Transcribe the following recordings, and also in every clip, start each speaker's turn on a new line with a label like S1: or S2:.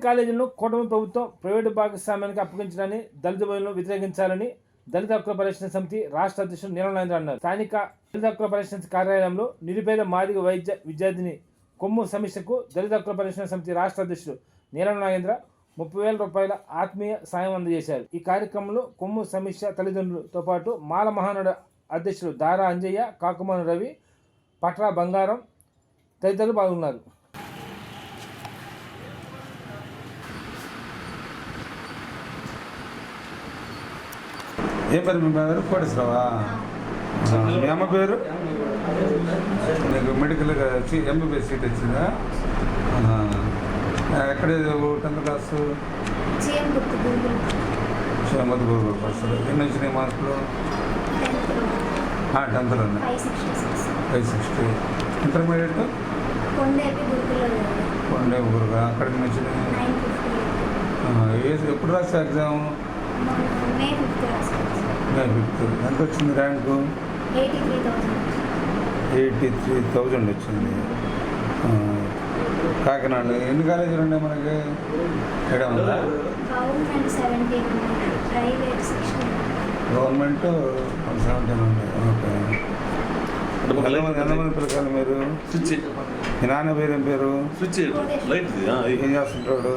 S1: కాలేజీలను కూటమి ప్రభుత్వం ప్రైవేటు భాగస్వామ్యానికి అప్పగించడాన్ని దళిత బోధనలు వ్యతిరేకించాలని దళిత హక్కుల పరిరక్షణ సమితి రాష్ట్ర అధ్యక్షుడు నీలమనేంద్ర అన్నారు. స్థానిక దళిత హక్కుల పరిరక్షణ కార్యాలయంలో నిరుపేద మాదిగ విద్యార్థిని కొమ్ము సమీక్షకు దళిత హక్కుల పరిరక్షణ సమితి రాష్ట్ర అధ్యక్షుడు నీలమనేంద్ర 30,000 రూపాయల ఆత్మీయ సాయం అందజేశారు. ఈ కార్యక్రమంలో కొమ్ము సమీక్ష తల్లిదండ్రులతో పాటు మాల మహానాడు అధ్యక్షుడు దారా అంజయ్య, కాకుమాను రవి, పట్రా బంగారం తదితరులు పాల్గొన్నారు.
S2: ఏ పేరు మీ పేరు? కోటేశ్వరవా? మీ అమ్మ పేరు? నీకు మెడికల్గా వచ్చి ఎంబీబీఎస్ సీట్ వచ్చిందా? ఎక్కడ 10th క్లాసు? చేమతి గురువు పడుతుంది. ఎన్ని వచ్చినాయి మార్కులు? 10th 560. ఇంటర్మీడియట్ కొండే గురుగా అక్కడికి వచ్చినాయి. ఎప్పుడు రాసా ఎగ్జామ్?
S3: May 5th.
S2: ఎంత వచ్చింది ర్యాంకు? 83,000 వచ్చింది. కాకినాడ ఎన్ని కాలేజీలు ఉన్నాయి మనకి? గవర్నమెంట్ 17 ఉన్నాయి. ఓకే. ఎంతమంది పిల్లకాయలు మీరు? మీ నాన్న పేరు ఏం పేరు? ఏం చేస్తుంటాడు?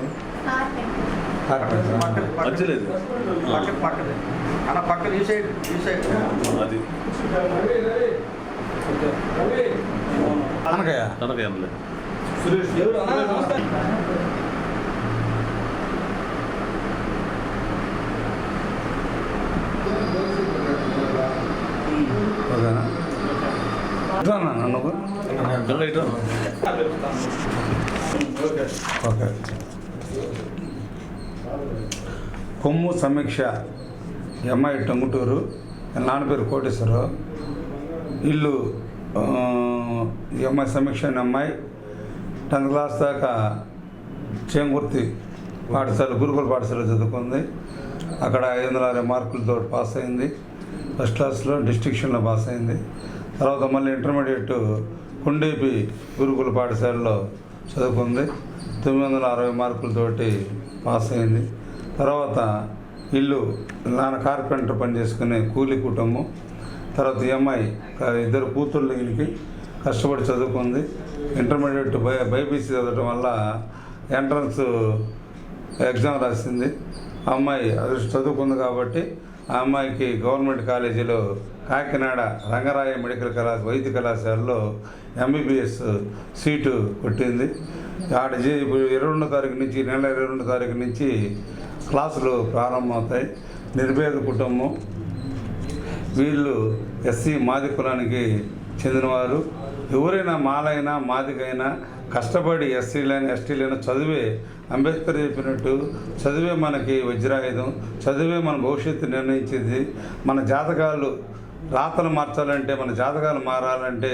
S2: ఓకే. కొమ్ము సమీక్ష అమ్మాయి టంగుటూరు, నాన్న పేరు కోటేశ్వరరావు. ఇల్లు ఈ అమ్మాయి సమీక్ష అనే అమ్మాయి 10th క్లాస్ దాకా చేంగుర్తి పాఠశాల గురుకుల పాఠశాల చదువుకుంది. అక్కడ 560 మార్కులతో పాస్ అయింది. ఫస్ట్ క్లాస్లో డిస్టింక్షన్లో పాస్ అయింది. తర్వాత మళ్ళీ ఇంటర్మీడియట్ కొండేపి గురుకుల పాఠశాలలో చదువుకుంది. 960 మార్కులతోటి పాస్ అయింది. తర్వాత ఇల్లు నాన్న కార్పెంటర్ పని చేసుకునే కూలీ కుటుంబం. తర్వాత ఈ అమ్మాయి 2 కూతుర్లు ఈయనకి కష్టపడి చదువుకుంది. ఇంటర్మీడియట్ బైపీసీ చదవటం వల్ల ఎంట్రన్స్ ఎగ్జామ్ రాసింది. అమ్మాయి అది చదువుకుంది కాబట్టి ఆ అమ్మాయికి గవర్నమెంట్ కాలేజీలో కాకినాడ రంగరాయ మెడికల్ వైద్య కళాశాలలో ఎంబీబీఎస్ సీటు కొట్టింది. ఆడ 22వ తారీఖు నుంచి నెల 22వ తారీఖు నుంచి క్లాసులు ప్రారంభమవుతాయి. నిర్భేద కుటుంబం. వీళ్ళు ఎస్సీ మాది కులానికి చెందినవారు. ఎవరైనా మాలైనా మాదికైనా కష్టపడి ఎస్సీలైనా ఎస్టీలైనా చదివే అంబేద్కర్ చెప్పినట్టు చదివే మనకి వజ్రాయుధం, చదివే మన భవిష్యత్తు నిర్ణయించేది. మన జాతకాలు రాతలు మార్చాలంటే, మన జాతకాలు మారాలంటే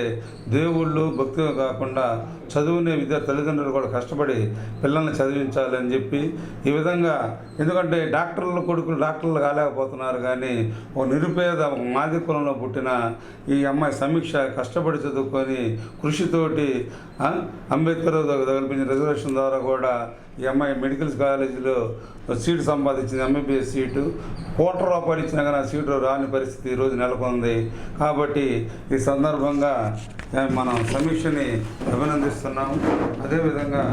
S2: దేవుళ్ళు భక్తిగా కాకుండా చదువునే తల్లిదండ్రులు కూడా కష్టపడి పిల్లల్ని చదివించాలని చెప్పి ఈ విధంగా, ఎందుకంటే డాక్టర్ల కొడుకులు డాక్టర్లు కాలేకపోతున్నారు, కానీ ఒక నిరుపేద మాది కులంలో పుట్టిన ఈ అమ్మాయి సమీక్ష కష్టపడి చదువుకొని కృషితోటి అంబేద్కర్ కల్పించిన రిజర్వేషన్ ద్వారా కూడా ఈ అమ్మాయి మెడికల్ కాలేజీలో సీటు సంపాదించింది. MBBS seat. ₹1,00,00,000 ఇచ్చినా కానీ ఆ సీటు రాని పరిస్థితి ఈరోజు నెలకొంది. కాబట్టి ఈ సందర్భంగా మనం సమీక్షని అభినందిస్తున్నాము. అదేవిధంగా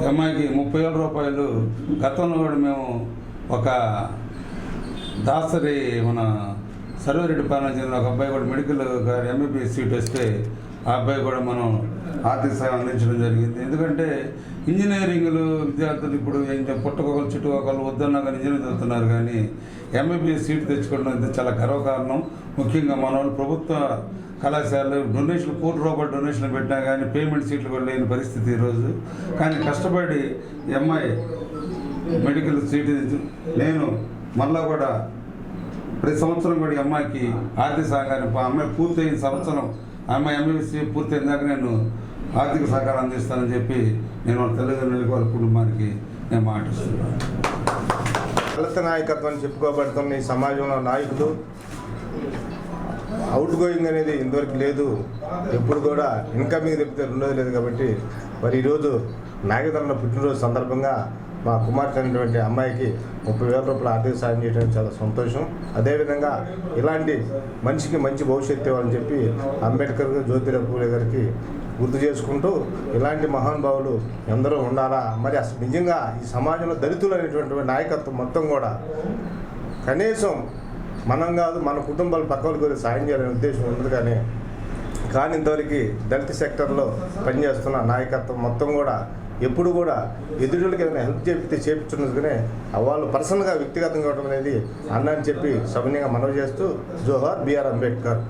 S2: అమ్మాయికి 30,000 రూపాయలు గతంలో కూడా మేము ఒక దాసరి మన సర్వేరెడ్డి పాలన చెందిన ఒక అబ్బాయి కూడా మెడికల్ ఎంబీబీఎస్ సీట్ వస్తే ఆ అబ్బాయి కూడా మనం ఆర్థిక సాయం అందించడం జరిగింది. ఎందుకంటే ఇంజనీరింగ్లు విద్యార్థులు ఇప్పుడు పుట్టకొకరు చుట్టుకొకరు వద్దన్నా కానీ ఇంజనీరింగ్ చదువుతున్నారు, కానీ ఎంబీబీఎస్ సీట్ తెచ్చుకోవడం అయితే చాలా గర్వకారణం. ముఖ్యంగా మన వాళ్ళు ప్రభుత్వ కళాశాలలు డొనేషన్ ₹1,00,00,000 డొనేషన్ పెట్టినా కానీ పేమెంట్ సీట్లు కూడా లేని పరిస్థితి ఈరోజు. కానీ కష్టపడి అమ్మాయి మెడికల్ సీట్ నేను మళ్ళా కూడా ప్రతి సంవత్సరం కూడా ఈ అమ్మాయికి ఆర్థిక సహకారం అమ్మాయి పూర్తయిన సంవత్సరం ఆమె ఎంబీబీసీ పూర్తయిన దాకా నేను ఆర్థిక సహకారం అందిస్తానని చెప్పి నేను వాళ్ళ తల్లిదండ్రులకి వాళ్ళ కుటుంబానికి నేను మాటిస్తున్నాను.
S4: దళిత నాయకత్వం చెప్పుకోబడుతున్న ఈ సమాజంలో నాయకులు అవుట్ గోయింగ్ అనేది ఇంతవరకు లేదు, ఎప్పుడు కూడా ఇన్కమింగ్ తప్పితే రెండోది లేదు. కాబట్టి మరి ఈరోజు నాగేంద్రన్న పుట్టినరోజు సందర్భంగా మా కుమార్తె అయినటువంటి అమ్మాయికి 30,000 రూపాయలు ఆర్థిక సాయం చేయడం చాలా సంతోషం. అదేవిధంగా ఇలాంటి మనిషికి మంచి భవిష్యత్తు ఇవ్వాలని చెప్పి అంబేద్కర్ జ్యోతిరావు పూలే గారికి గుర్తు చేసుకుంటూ ఇలాంటి మహానుభావులు ఎందరో ఉండాలా. మరి అసలు నిజంగా ఈ సమాజంలో దళితులు అనేటువంటి నాయకత్వం మొత్తం కూడా కనీసం మనం కాదు మన కుటుంబాలు పక్కలకు కూడా సాయం చేయాలనే ఉద్దేశం ఉంది. కానీ ఇంతవరకు దళిత సెక్టర్లో పనిచేస్తున్న నాయకత్వం మొత్తం కూడా ఎప్పుడు కూడా ఎదురులకి ఏదైనా హెల్ప్ చేపించున్నది కానీ వాళ్ళు పర్సనల్గా వ్యక్తిగతంగా ఇవ్వడం అనేది అన్న అని చెప్పి సవినయంగా మనవి చేస్తూ జోహార్ బిఆర్ అంబేద్కర్.